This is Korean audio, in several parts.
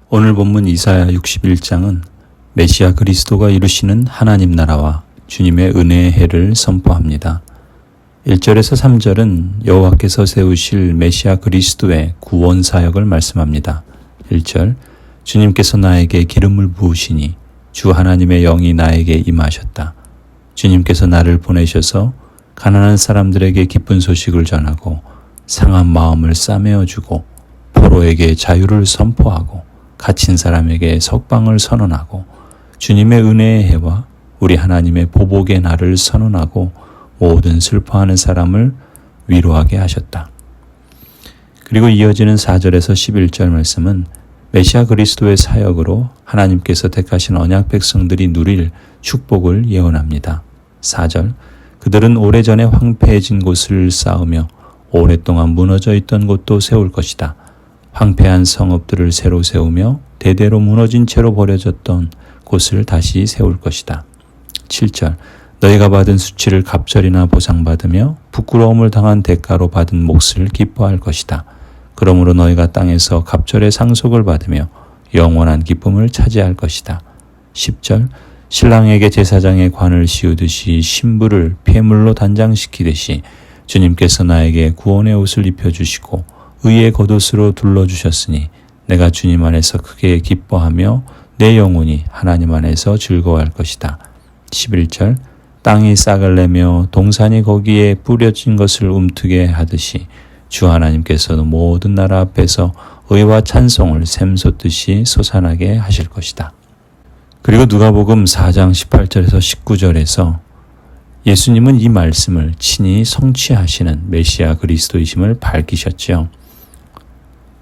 오늘 본문 이사야 61장은 메시아 그리스도가 이루시는 하나님 나라와 주님의 은혜의 해를 선포합니다. 1절에서 3절은 여호와께서 세우실 메시아 그리스도의 구원 사역을 말씀합니다. 1절, 주님께서 나에게 기름을 부으시니 주 하나님의 영이 나에게 임하셨다. 주님께서 나를 보내셔서 가난한 사람들에게 기쁜 소식을 전하고 상한 마음을 싸매어주고 포로에게 자유를 선포하고 갇힌 사람에게 석방을 선언하고 주님의 은혜의 해와 우리 하나님의 보복의 날을 선언하고 모든 슬퍼하는 사람을 위로하게 하셨다. 그리고 이어지는 4절에서 11절 말씀은 메시아 그리스도의 사역으로 하나님께서 택하신 언약 백성들이 누릴 축복을 예언합니다. 4절, 그들은 오래전에 황폐해진 곳을 쌓으며 오랫동안 무너져 있던 곳도 세울 것이다. 황폐한 성읍들을 새로 세우며 대대로 무너진 채로 버려졌던 곳을 다시 세울 것이다. 7절, 너희가 받은 수치를 갑절이나 보상받으며 부끄러움을 당한 대가로 받은 몫을 기뻐할 것이다. 그러므로 너희가 땅에서 갑절의 상속을 받으며 영원한 기쁨을 차지할 것이다. 10절, 신랑에게 제사장의 관을 씌우듯이 신부를 폐물로 단장시키듯이 주님께서 나에게 구원의 옷을 입혀주시고 의의 겉옷으로 둘러주셨으니 내가 주님 안에서 크게 기뻐하며 내 영혼이 하나님 안에서 즐거워할 것이다. 11절, 땅이 싹을 내며 동산이 거기에 뿌려진 것을 움트게 하듯이 주 하나님께서는 모든 나라 앞에서 의와 찬송을 샘솟듯이 솟아나게 하실 것이다. 그리고 누가복음 4장 18절에서 19절에서 예수님은 이 말씀을 친히 성취하시는 메시아 그리스도이심을 밝히셨지요.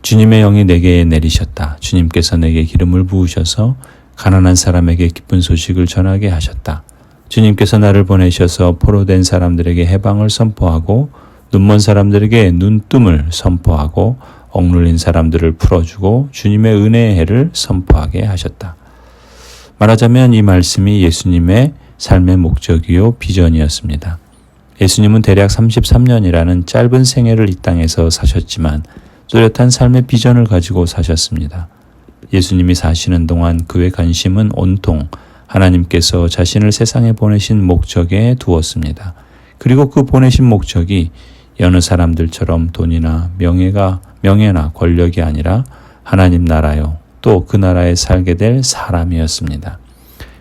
주님의 영이 내게 내리셨다. 주님께서 내게 기름을 부으셔서 가난한 사람에게 기쁜 소식을 전하게 하셨다. 주님께서 나를 보내셔서 포로된 사람들에게 해방을 선포하고 눈먼 사람들에게 눈뜸을 선포하고 억눌린 사람들을 풀어주고 주님의 은혜의 해를 선포하게 하셨다. 말하자면 이 말씀이 예수님의 삶의 목적이요 비전이었습니다. 예수님은 대략 33년이라는 짧은 생애를 이 땅에서 사셨지만 뚜렷한 삶의 비전을 가지고 사셨습니다. 예수님이 사시는 동안 그의 관심은 온통 하나님께서 자신을 세상에 보내신 목적에 두었습니다. 그리고 그 보내신 목적이 여느 사람들처럼 돈이나 명예나 권력이 아니라 하나님 나라요, 또 그 나라에 살게 될 사람이었습니다.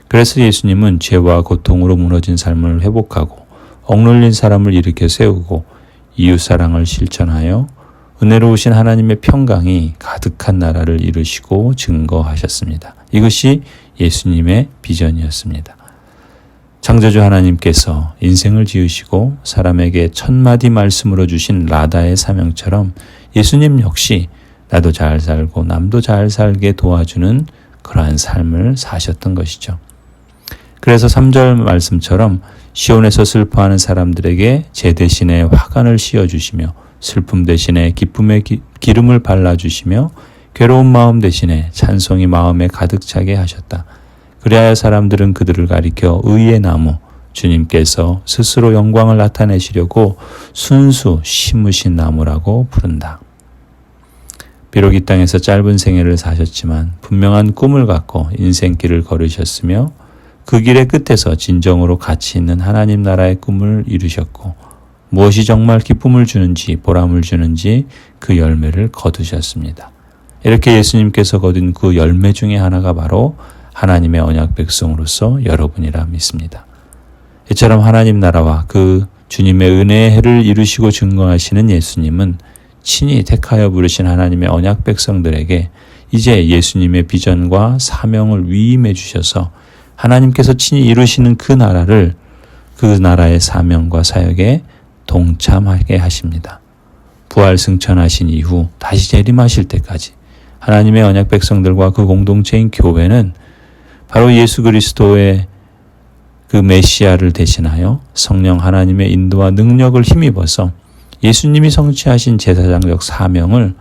그래서 예수님은 죄와 고통으로 무너진 삶을 회복하고 억눌린 사람을 일으켜 세우고 이웃사랑을 실천하여 은혜로우신 하나님의 평강이 가득한 나라를 이루시고 증거하셨습니다. 이것이 예수님의 비전이었습니다. 창조주 하나님께서 인생을 지으시고 사람에게 천마디 말씀으로 주신 라다의 사명처럼 예수님 역시 나도 잘 살고 남도 잘 살게 도와주는 그러한 삶을 사셨던 것이죠. 그래서 3절 말씀처럼 시온에서 슬퍼하는 사람들에게 제 대신에 화관을 씌워주시며 슬픔 대신에 기쁨의 기름을 발라주시며 괴로운 마음 대신에 찬송이 마음에 가득 차게 하셨다. 그리하여 사람들은 그들을 가리켜 의의 나무, 주님께서 스스로 영광을 나타내시려고 순수 심으신 나무라고 부른다. 비록 이 땅에서 짧은 생애를 사셨지만 분명한 꿈을 갖고 인생길을 걸으셨으며 그 길의 끝에서 진정으로 가치 있는 하나님 나라의 꿈을 이루셨고 무엇이 정말 기쁨을 주는지 보람을 주는지 그 열매를 거두셨습니다. 이렇게 예수님께서 거둔 그 열매 중에 하나가 바로 하나님의 언약 백성으로서 여러분이라 믿습니다. 이처럼 하나님 나라와 그 주님의 은혜의 해를 이루시고 증거하시는 예수님은 친히 택하여 부르신 하나님의 언약 백성들에게 이제 예수님의 비전과 사명을 위임해 주셔서 하나님께서 친히 이루시는 그 나라의 사명과 사역에 동참하게 하십니다. 부활 승천하신 이후 다시 재림하실 때까지 하나님의 언약 백성들과 그 공동체인 교회는 바로 예수 그리스도의 그 메시아를 대신하여 성령 하나님의 인도와 능력을 힘입어서 예수님이 성취하신 제사장적 사명을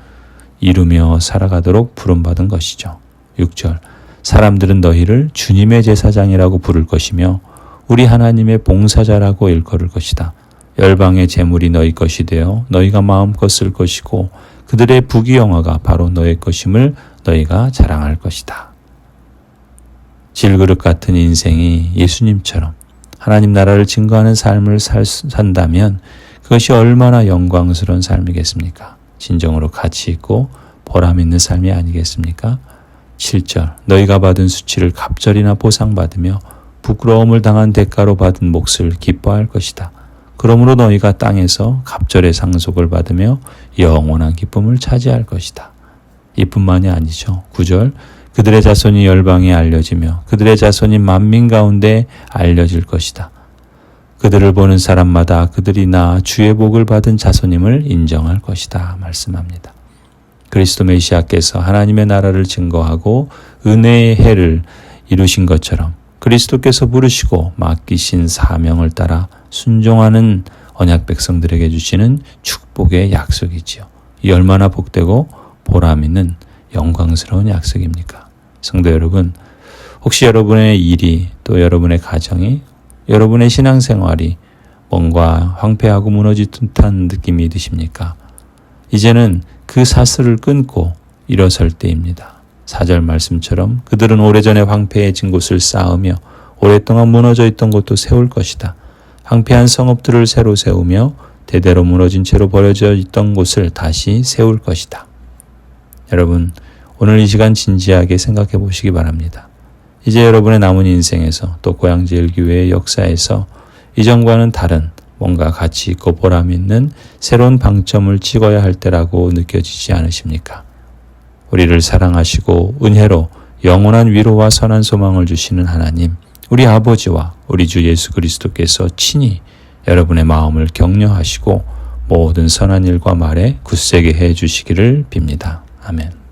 이루며 살아가도록 부름받은 것이죠. 6절, 사람들은 너희를 주님의 제사장이라고 부를 것이며 우리 하나님의 봉사자라고 일컬을 것이다. 열방의 재물이 너희 것이 되어 너희가 마음껏 쓸 것이고 그들의 부귀영화가 바로 너희 것임을 너희가 자랑할 것이다. 질그릇 같은 인생이 예수님처럼 하나님 나라를 증거하는 삶을 산다면 그것이 얼마나 영광스러운 삶이겠습니까? 진정으로 가치 있고 보람 있는 삶이 아니겠습니까? 7절 너희가 받은 수치를 갑절이나 보상받으며 부끄러움을 당한 대가로 받은 몫을 기뻐할 것이다. 그러므로 너희가 땅에서 갑절의 상속을 받으며 영원한 기쁨을 차지할 것이다. 이뿐만이 아니죠. 9절 그들의 자손이 열방에 알려지며 그들의 자손이 만민 가운데 알려질 것이다. 그들을 보는 사람마다 그들이 나 주의 복을 받은 자손임을 인정할 것이다 말씀합니다. 그리스도 메시아께서 하나님의 나라를 증거하고 은혜의 해를 이루신 것처럼 그리스도께서 부르시고 맡기신 사명을 따라 순종하는 언약 백성들에게 주시는 축복의 약속이지요. 이 얼마나 복되고 보람 있는 영광스러운 약속입니까? 성도 여러분, 혹시 여러분의 일이 또 여러분의 가정이 여러분의 신앙생활이 뭔가 황폐하고 무너질 듯한 느낌이 드십니까? 이제는 그 사슬을 끊고 일어설 때입니다. 4절 말씀처럼 그들은 오래전에 황폐해진 곳을 쌓으며 오랫동안 무너져 있던 곳도 세울 것이다. 황폐한 성읍들을 새로 세우며 대대로 무너진 채로 버려져 있던 곳을 다시 세울 것이다. 여러분, 오늘 이 시간 진지하게 생각해 보시기 바랍니다. 이제 여러분의 남은 인생에서 또 고양제일교회의 역사에서 이전과는 다른 뭔가 가치 있고 보람 있는 새로운 방점을 찍어야 할 때라고 느껴지지 않으십니까? 우리를 사랑하시고 은혜로 영원한 위로와 선한 소망을 주시는 하나님, 우리 아버지와 우리 주 예수 그리스도께서 친히 여러분의 마음을 격려하시고 모든 선한 일과 말에 굳세게 해 주시기를 빕니다. 아멘.